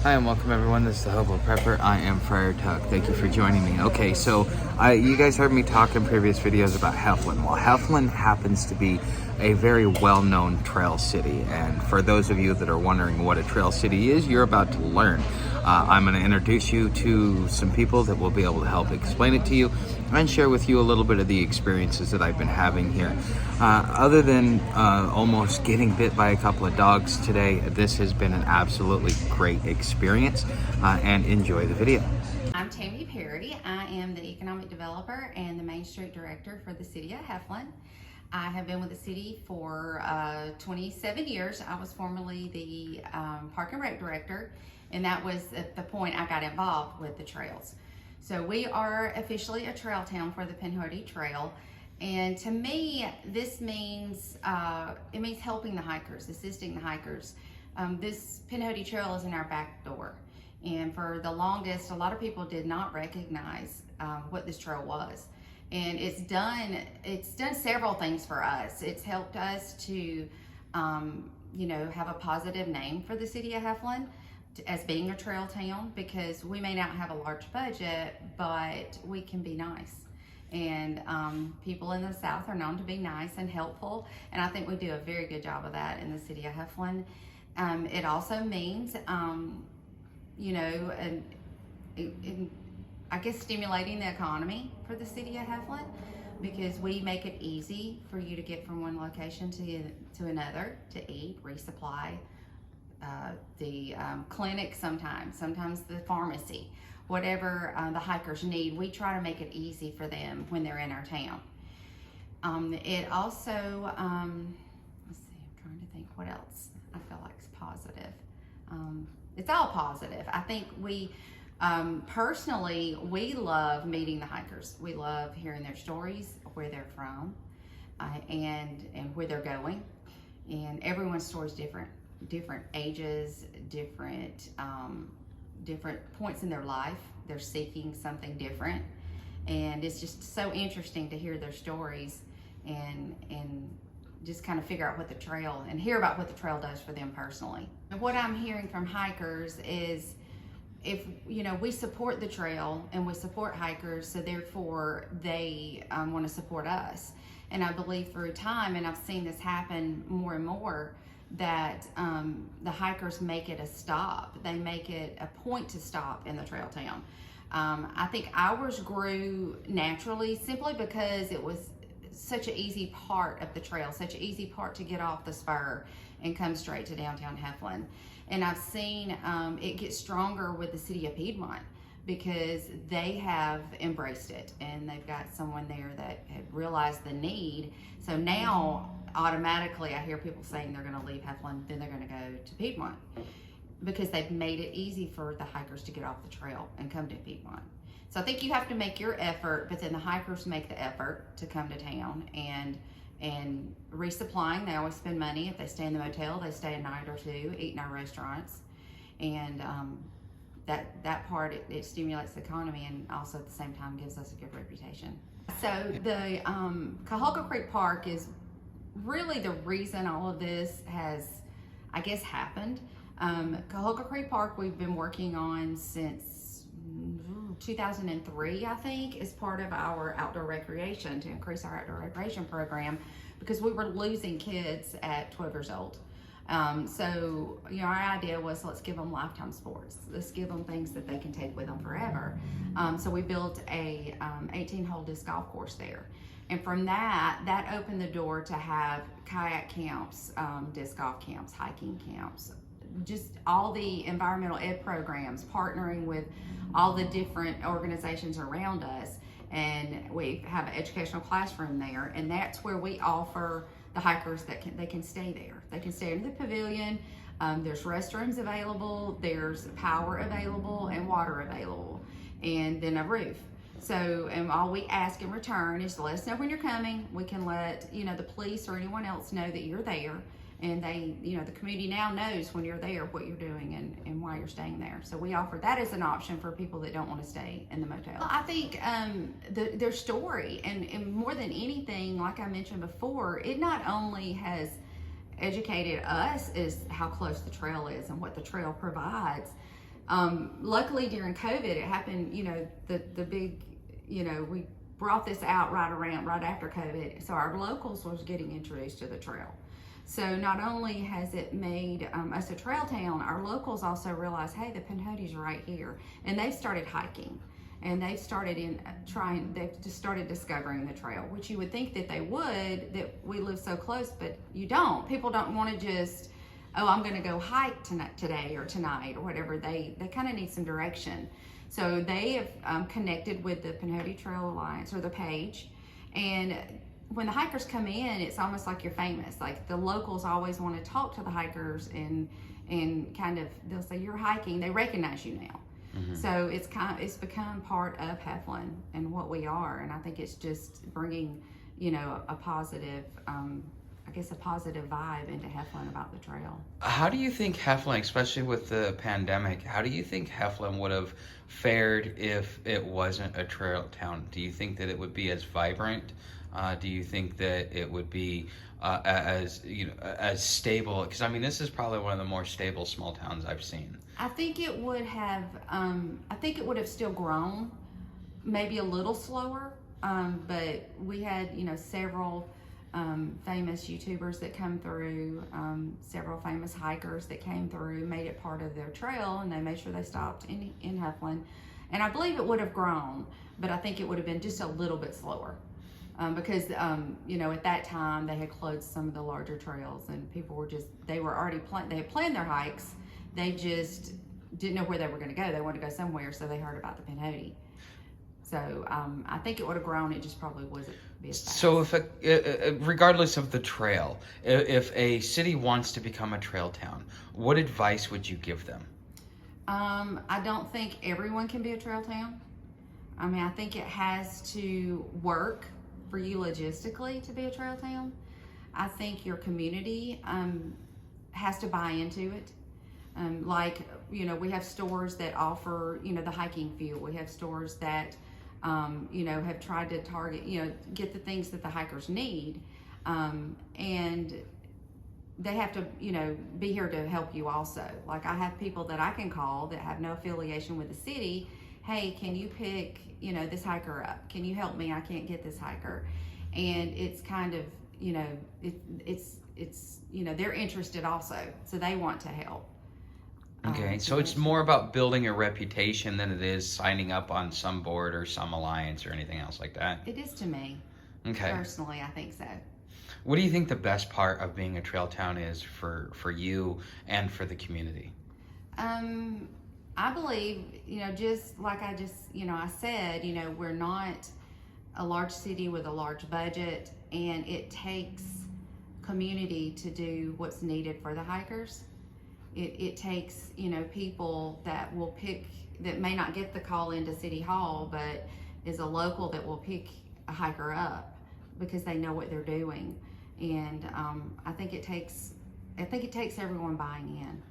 Hi and welcome everyone, this is the Hobo Prepper. I am Friar Tuck. Thank you for joining me. Okay, so you guys heard me talk in previous videos about Heflin. Well, Heflin happens to be a very well-known trail city, and for those of you that are wondering what a trail city is, you're about to learn. I'm going to introduce you to some people that will be able to help explain it to you and share with you a little bit of the experiences that I've been having here. Other than almost getting bit by a couple of dogs today, this has been an absolutely great experience, and enjoy the video. I'm Tammy Perry. I am the economic developer and the Main Street director for the city of Heflin. I have been with the city for 27 years. I was formerly the park and rec director, and that was at the point I got involved with the trails. So we are officially a trail town for the Pinhoti Trail. And to me, this means, it means helping the hikers, assisting the hikers. This Pinhoti Trail is in our back door. And for the longest, a lot of people did not recognize what this trail was. And it's done several things for us. It's helped us to, have a positive name for the city of Heflin as being a trail town, because we may not have a large budget, but we can be nice. And people in the South are known to be nice and helpful, and I think we do a very good job of that in the city of Heflin. It also means, I guess stimulating the economy for the city of Heflin, because we make it easy for you to get from one location to another, to eat, resupply, the clinic sometimes the pharmacy, whatever the hikers need. We try to make it easy for them when they're in our town. It also, let's see, I'm trying to think what else I feel like is positive. It's all positive. I think we, personally, we love meeting the hikers. We love hearing their stories, where they're from, and where they're going. And everyone's story is different ages, different points in their life. They're seeking something different, and it's just so interesting to hear their stories and just kind of figure out what the trail, and hear about what the trail does for them personally. And what I'm hearing from hikers is, if we support the trail and we support hikers, so therefore they want to support us. And I believe through time, and I've seen this happen more and more, that the hikers make it a stop. They make it a point to stop in the trail town. I think ours grew naturally simply because it was such an easy part of the trail, such an easy part to get off the spur and come straight to downtown Heflin. And I've seen it get stronger with the city of Piedmont, because they have embraced it, and they've got someone there that had realized the need. So now automatically I hear people saying they're going to leave Heflin, then they're going to go to Piedmont, because they've made it easy for the hikers to get off the trail and come to Piedmont. So I think you have to make your effort, but then the hikers make the effort to come to town and resupplying. They always spend money. If they stay in the motel, they stay a night or two, eat in our restaurants, and that part, it stimulates the economy, and also at the same time gives us a good reputation. So the Cahoka Creek Park is really the reason all of this has, I guess, happened. Cahoka Creek Park we've been working on since 2003, I think, as part of our outdoor recreation, to increase our outdoor recreation program, because we were losing kids at 12 years old. So, our idea was, let's give them lifetime sports. Let's give them things that they can take with them forever. So we built a 18-hole disc golf course there. And from that opened the door to have kayak camps, disc golf camps, hiking camps, just all the environmental ed programs, partnering with all the different organizations around us. And we have an educational classroom there, and that's where we offer the hikers that they can stay there. They can stay in the pavilion. There's restrooms available, there's power available, and water available, and then a roof. So, and all we ask in return is to let us know when you're coming. We can let the police or anyone else know that you're there, and they, the community now knows when you're there what you're doing and why you're staying there. So we offer that as an option for people that don't want to stay in the motel. I think their story, and more than anything, like I mentioned before, it not only has educated us as how close the trail is and what the trail provides, Luckily during COVID, it happened, the big, we brought this out right after COVID. So our locals was getting introduced to the trail. So not only has it made us a trail town, our locals also realized, hey, the Pinhoti's right here. And they've started hiking. And they've started they've just started discovering the trail, which you would think that they would, that we live so close, but you don't. People don't want to just, oh, I'm going to go hike today or tonight or whatever. They kind of need some direction. So they have connected with the Pinhoti Trail Alliance or the page. And when the hikers come in, it's almost like you're famous. Like the locals always want to talk to the hikers and kind of, they'll say, you're hiking. They recognize you now. Mm-hmm. So it's become part of Heflin and what we are, and I think it's just bringing, a positive, a positive vibe into Heflin about the trail. How do you think Heflin, especially with the pandemic, how do you think Heflin would have fared if it wasn't a trail town? Do you think that it would be as vibrant? Do you think that it would be as stable? Because this is probably one of the more stable small towns I've seen. I think it would have. I think it would have still grown, maybe a little slower. But we had, several famous YouTubers that come through, several famous hikers that came through, made it part of their trail, and they made sure they stopped in Heflin. And I believe it would have grown, but I think it would have been just a little bit slower. Because at that time they had closed some of the larger trails, and people were they had planned their hikes. They just didn't know where they were going to go. They wanted to go somewhere, so they heard about the Pinhoti. So I think it would have grown. It just probably wasn't as fast. So regardless of the trail, if a city wants to become a trail town, what advice would you give them? I don't think everyone can be a trail town. I think it has to work for you logistically to be a trail town. I think your community has to buy into it. We have stores that offer, the hiking fuel. We have stores that, have tried to target, get the things that the hikers need. And they have to, be here to help you also. Like I have people that I can call that have no affiliation with the city. Hey, can you pick, this hiker up? Can you help me? I can't get this hiker. And it's kind of, it's they're interested also. So they want to help. Okay, so it's more about building a reputation than it is signing up on some board or some alliance or anything else like that? It is to me. Okay. Personally, I think so. What do you think the best part of being a trail town is for you and for the community? I believe, just like I said, we're not a large city with a large budget, and it takes community to do what's needed for the hikers. It takes, people that will pick, that may not get the call into City Hall, but is a local that will pick a hiker up because they know what they're doing. And I think it takes everyone buying in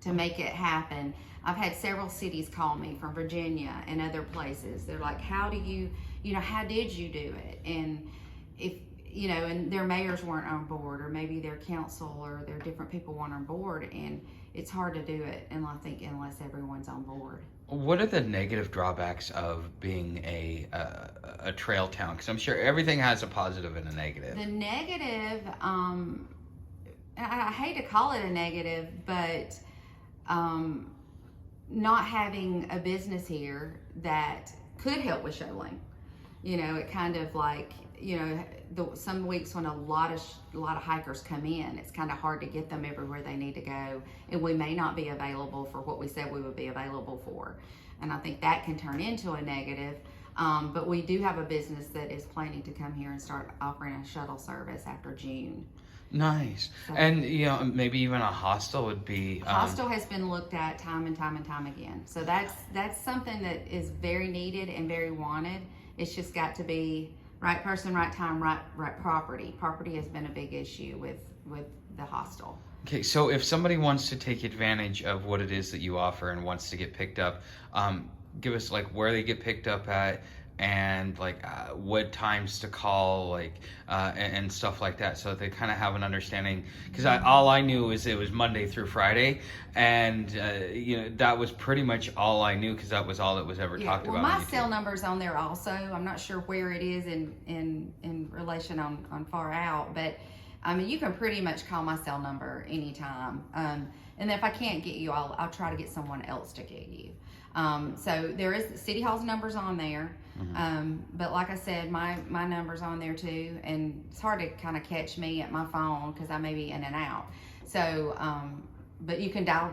to make it happen. I've had several cities call me from Virginia and other places. They're like, how did you do it? And if, and their mayors weren't on board, or maybe their council or their different people weren't on board, and it's hard to do it, and I think unless everyone's on board. What are the negative drawbacks of being a trail town? Because I'm sure everything has a positive and a negative. The negative, I hate to call it a negative, but not having a business here that could help with shoveling. It kind of like, some weeks when a lot of hikers come in, it's kind of hard to get them everywhere they need to go, and we may not be available for what we said we would be available for, and I think that can turn into a negative. But we do have a business that is planning to come here and start offering a shuttle service after June. Nice. So, and maybe even a hostel would be hostel has been looked at time and time again, so that's something that is very needed and very wanted. It's just got to be right person, right time, right property. Property has been a big issue with the hostel. Okay, so if somebody wants to take advantage of what it is that you offer and wants to get picked up, give us like where they get picked up at, and like what times to call, like and stuff like that, so that they kind of have an understanding. Because all I knew is it was Monday through Friday, and you know, that was pretty much all I knew, because that was all that was ever talked about. My cell number's on there also. I'm not sure where it is in relation on Far Out, but I mean, you can pretty much call my cell number anytime. And if I can't get you, I'll try to get someone else to get you. So there is City Hall's numbers on there. But like I said, my number's on there too, and it's hard to kind of catch me at my phone because I may be in and out. So, but you can dial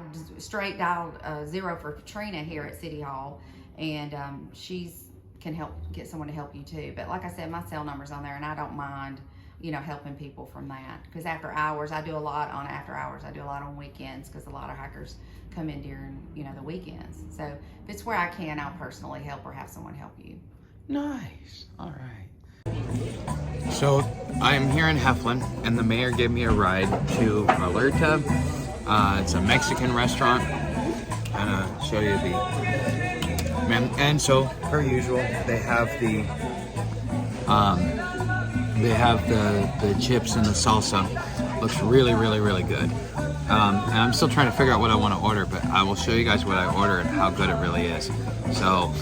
0 for Katrina here at City Hall, and she's can help get someone to help you too. But like I said, my cell number's on there, and I don't mind, you know, helping people from that, because after hours, I do a lot on after hours. I do a lot on weekends, because a lot of hikers come in during, you know, the weekends. So if it's where I can, I'll personally help or have someone help you. Nice. All right. So I'm here in Heflin, and the mayor gave me a ride to Alerta. It's a Mexican restaurant. I'm gonna show you and so per usual, they have the chips and the salsa. Looks really, really, really good. And I'm still trying to figure out what I want to order, but I will show you guys what I order and how good it really is. So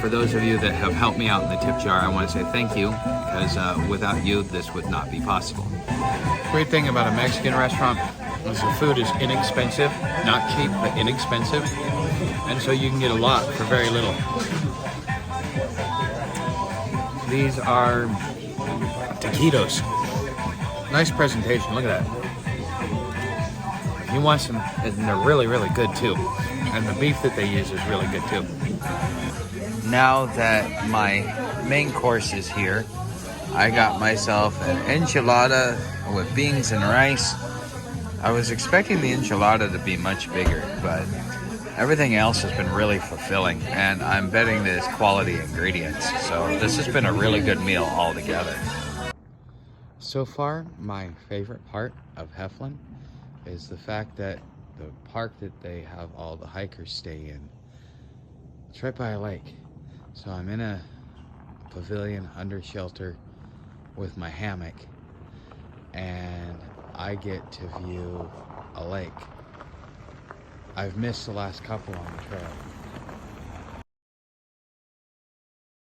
for those of you that have helped me out in the tip jar, I want to say thank you, because without you, this would not be possible. Great thing about a Mexican restaurant is the food is inexpensive, not cheap, but inexpensive. And so you can get a lot for very little. These are taquitos. Nice presentation, look at that. You want some, and they're really, really good too. And the beef that they use is really good too. Now that my main course is here, I got myself an enchilada with beans and rice. I was expecting the enchilada to be much bigger, but everything else has been really fulfilling, and I'm betting that it's quality ingredients. So this has been a really good meal altogether. So far, my favorite part of Heflin is the fact that the park that they have all the hikers stay in, it's right by a lake. So I'm in a pavilion under shelter with my hammock, and I get to view a lake. I've missed the last couple on the trail,